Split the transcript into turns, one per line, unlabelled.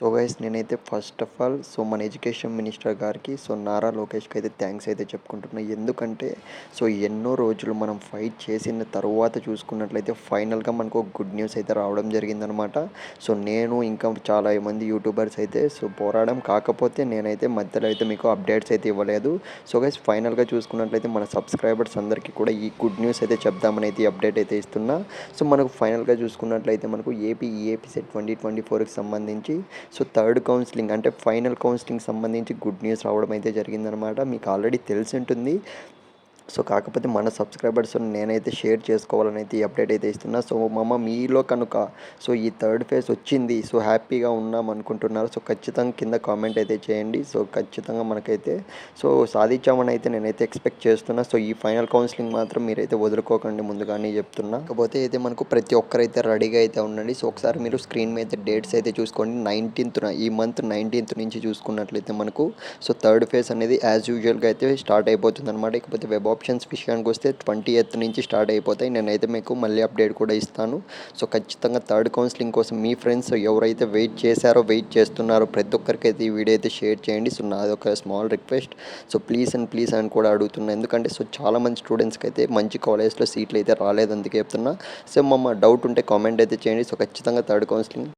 So guys నేనైతే first of all మన education minister గారికి నారా లోకేష్కి అయితే థ్యాంక్స్ అయితే చెప్పుకుంటున్నాను. ఎందుకంటే ఎన్నో రోజులు మనం ఫైట్ చేసిన తర్వాత చూసుకున్నట్లయితే ఫైనల్గా మనకు ఒక గుడ్ న్యూస్ అయితే రావడం జరిగిందనమాట. నేను ఇంకా చాలా మంది యూట్యూబర్స్ అయితే పోరాడడం, కాకపోతే నేనైతే మధ్యలో అయితే మీకు అప్డేట్స్ అయితే ఇవ్వలేదు. గైస్ ఫైనల్గా చూసుకున్నట్లయితే మన సబ్స్క్రైబర్స్ అందరికీ కూడా ఈ గుడ్ న్యూస్ అయితే చెప్దామని అయితే ఈ అప్డేట్ అయితే ఇస్తున్నా. మనకు ఫైనల్గా చూసుకున్నట్లయితే మనకు ఏపీ సెట్ 2024కి సంబంధించి థర్డ్ కౌన్సిలింగ్ అంటే ఫైనల్ కౌన్సిలింగ్ సంబంధించి గుడ్ న్యూస్ రావడం అయితే జరిగిందనమాట. మీకు ఆల్రెడీ తెలిసి ఉంటుంది. కాకపోతే మన సబ్స్క్రైబర్స్ నేనైతే షేర్ చేసుకోవాలని అయితే ఈ అప్డేట్ అయితే ఇస్తున్నా. మీలో కనుక ఈ థర్డ్ ఫేజ్ వచ్చింది, హ్యాపీగా ఉన్నాం అనుకుంటున్నారు, ఖచ్చితంగా కింద కామెంట్ అయితే చేయండి. ఖచ్చితంగా మనకైతే సాధించామని అయితే నేనైతే ఎక్స్పెక్ట్ చేస్తున్నా. ఈ ఫైనల్ కౌన్సిలింగ్ మాత్రం మీరైతే వదులుకోకండి, ముందుగానే చెప్తున్నా. కాకపోతే అయితే మనకు ప్రతి ఒక్కరైతే రెడీగా అయితే ఉండండి. ఒకసారి మీరు స్క్రీన్ మీద డేట్స్ అయితే చూసుకోండి. 19th ఈ మంత్ 19th నుంచి చూసుకున్నట్లయితే మనకు థర్డ్ ఫేజ్ అనేది యాజ్ యూజువల్గా అయితే స్టార్ట్ అయిపోతుంది అనమాట. ఇకపోతే వెబ్ ఆప్షన్స్ విషయానికి వస్తే 20th నుంచి స్టార్ట్ అయిపోతాయి. నేనైతే మీకు మళ్ళీ అప్డేట్ కూడా ఇస్తాను. ఖచ్చితంగా థర్డ్ కౌన్సిలింగ్ కోసం మీ ఫ్రెండ్స్ ఎవరైతే వెయిట్ చేస్తున్నారో ప్రతి ఒక్కరికైతే ఈ వీడియో అయితే షేర్ చేయండి. నాది ఒక స్మాల్ రిక్వెస్ట్. ప్లీజ్ అని కూడా అడుగుతున్నా. ఎందుకంటే చాలామంది స్టూడెంట్స్కి అయితే మంచి కాలేజ్లో సీట్లు అయితే రాలేదు, అందుకే చెప్తున్నా. డౌట్ ఉంటే కామెంట్ అయితే చేయండి. ఖచ్చితంగా థర్డ్ కౌన్సిలింగ్